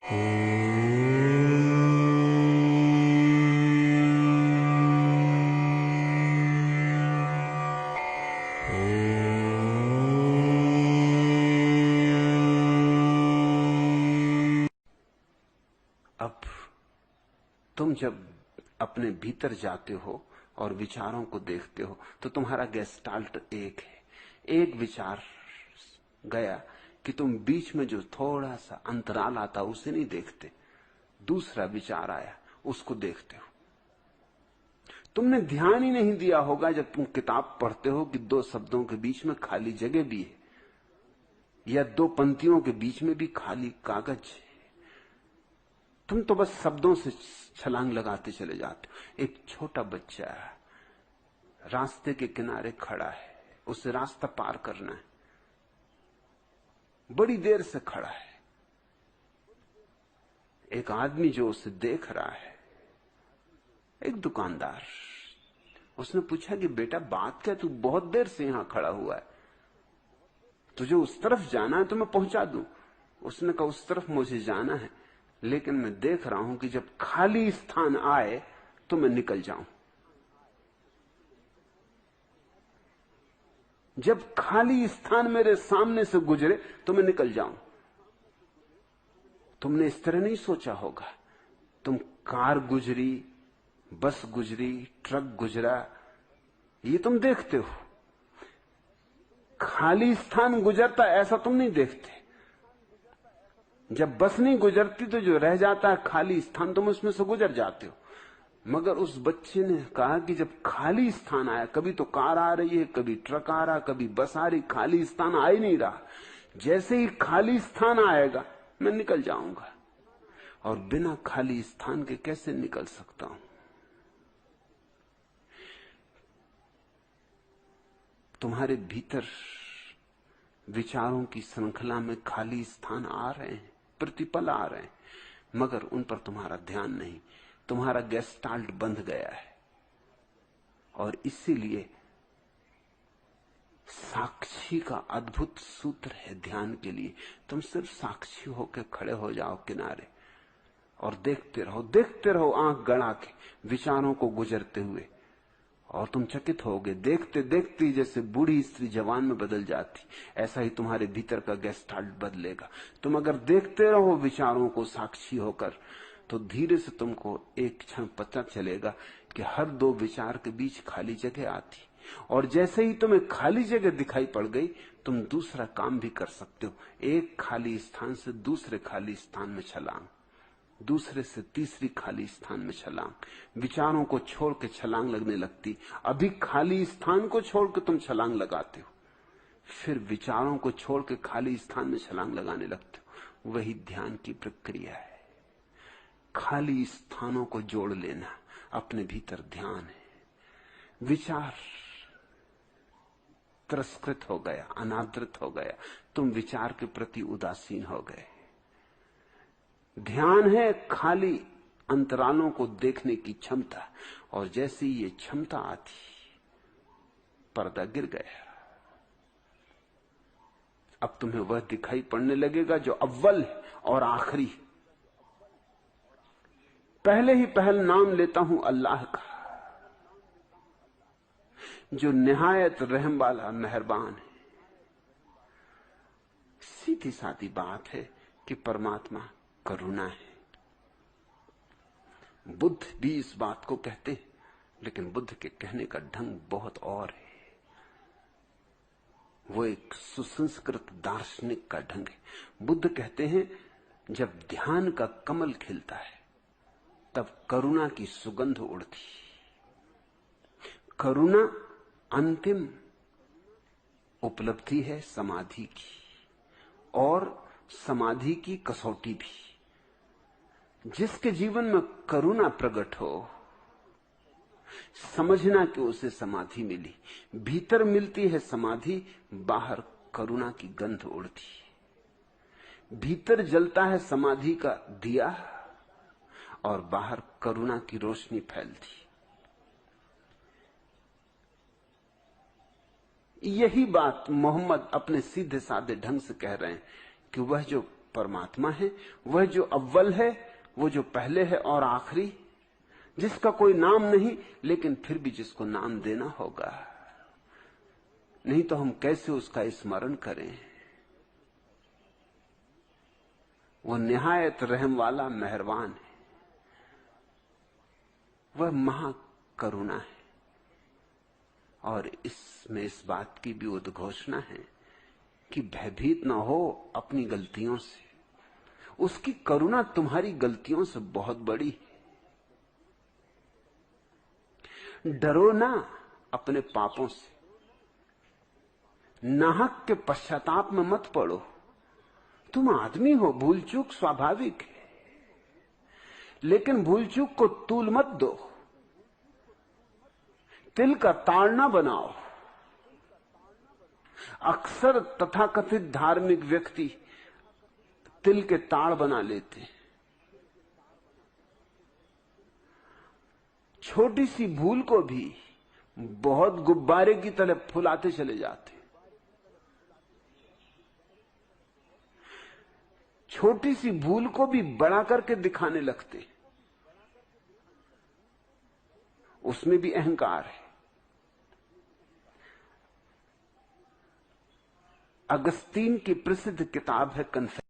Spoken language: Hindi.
अब तुम जब अपने भीतर जाते हो और विचारों को देखते हो तो तुम्हारा गेस्टाल्ट एक है। एक विचार गया कि तुम बीच में जो थोड़ा सा अंतराल आता उसे नहीं देखते, दूसरा विचार आया उसको देखते हो। तुमने ध्यान ही नहीं दिया होगा जब तुम किताब पढ़ते हो कि दो शब्दों के बीच में खाली जगह भी है, या दो पंक्तियों के बीच में भी खाली कागज है। तुम तो बस शब्दों से छलांग लगाते चले जाते हो। एक छोटा बच्चा रास्ते के किनारे खड़ा है, उसे रास्ता पार करना है, बड़ी देर से खड़ा है। एक आदमी जो उसे देख रहा है, एक दुकानदार, उसने पूछा कि बेटा बात क्या, तू बहुत देर से यहां खड़ा हुआ है, तुझे उस तरफ जाना है तो मैं पहुंचा दूं। उसने कहा उस तरफ मुझे जाना है, लेकिन मैं देख रहा हूं कि जब खाली स्थान आए तो मैं निकल जाऊं। जब खाली स्थान मेरे सामने से गुजरे तो मैं निकल जाऊं। तुमने इस तरह नहीं सोचा होगा। तुम कार गुजरी, बस गुजरी, ट्रक गुजरा, ये तुम देखते हो। खाली स्थान गुजरता ऐसा तुम नहीं देखते। जब बस नहीं गुजरती तो जो रह जाता है खाली स्थान, तुम उसमें से गुजर जाते हो। मगर उस बच्चे ने कहा कि जब खाली स्थान आया, कभी तो कार आ रही है, कभी ट्रक आ रहा, कभी बस आ रही, खाली स्थान आ ही नहीं रहा। जैसे ही खाली स्थान आएगा मैं निकल जाऊंगा। और बिना खाली स्थान के कैसे निकल सकता हूं? तुम्हारे भीतर विचारों की श्रृंखला में खाली स्थान आ रहे हैं, प्रतिपल आ रहे हैं, मगर उन पर तुम्हारा ध्यान नहीं। तुम्हारा गेस्टाल्ट बंध गया है। और इसीलिए साक्षी का अद्भुत सूत्र है ध्यान के लिए। तुम सिर्फ साक्षी होकर खड़े हो जाओ किनारे और देखते रहो आंख गड़ा के विचारों को गुजरते हुए। और तुम चकित होगे, देखते देखते जैसे बूढ़ी स्त्री जवान में बदल जाती, ऐसा ही तुम्हारे भीतर का गेस्टाल्ट बदलेगा। तुम अगर देखते रहो विचारों को साक्षी होकर, तो धीरे से तुमको एक क्षण पता चलेगा कि हर दो विचार के बीच खाली जगह आती। और जैसे ही तुम्हें खाली जगह दिखाई पड़ गई, तुम दूसरा काम भी कर सकते हो। एक खाली स्थान से दूसरे खाली स्थान में छलांग, दूसरे से तीसरी खाली स्थान में छलांग। विचारों को छोड़ के छलांग लगने लगती। अभी खाली स्थान को छोड़ के तुम छलांग लगाते हो, फिर विचारों को छोड़ के खाली स्थान में छलांग लगाने लगते हो। वही ध्यान की प्रक्रिया है। खाली स्थानों को जोड़ लेना अपने भीतर ध्यान है। विचार तिरस्कृत हो गया, अनादृत हो गया, तुम विचार के प्रति उदासीन हो गए। ध्यान है खाली अंतरालों को देखने की क्षमता, और जैसी ये क्षमता आती, पर्दा गिर गया। अब तुम्हें वह दिखाई पड़ने लगेगा जो अव्वल और आखिरी। पहले ही पहल नाम लेता हूं अल्लाह का, जो निहायत रहम वाला मेहरबान है। सीधी सादी बात है कि परमात्मा करुणा है। बुद्ध भी इस बात को कहते हैं, लेकिन बुद्ध के कहने का ढंग बहुत और है। वो एक सुसंस्कृत दार्शनिक का ढंग है। बुद्ध कहते हैं जब ध्यान का कमल खिलता है तब करुणा की सुगंध उड़ती। करुणा अंतिम उपलब्धि है समाधि की, और समाधि की कसौटी भी। जिसके जीवन में करुणा प्रकट हो, समझना कि उसे समाधि मिली। भीतर मिलती है समाधि, बाहर करुणा की गंध उड़ती। भीतर जलता है समाधि का दिया और बाहर करुणा की रोशनी फैलती। यही बात मोहम्मद अपने सीधे साधे ढंग से कह रहे हैं कि वह जो परमात्मा है, वह जो अव्वल है, वो जो पहले है और आखिरी, जिसका कोई नाम नहीं, लेकिन फिर भी जिसको नाम देना होगा, नहीं तो हम कैसे उसका स्मरण करें। वो निहायत रहम वाला मेहरबान है, वह महाकरुणा है। और इसमें इस बात की भी उद्घोषणा है कि भयभीत ना हो अपनी गलतियों से। उसकी करुणा तुम्हारी गलतियों से बहुत बड़ी है। डरो ना अपने पापों से, नाहक के पश्चाताप में मत पड़ो। तुम आदमी हो, भूल चूक स्वाभाविक है, लेकिन भूल चूक को तूल मत दो, तिल का ताड़ ना बनाओ। अक्सर तथाकथित धार्मिक व्यक्ति तिल के ताड़ बना लेते हैं। छोटी सी भूल को भी बहुत गुब्बारे की तरह फुलाते चले जाते। छोटी सी भूल को भी बड़ा करके दिखाने लगते, उसमें भी अहंकार है। अगस्तीन की प्रसिद्ध किताब है कन्फेशन।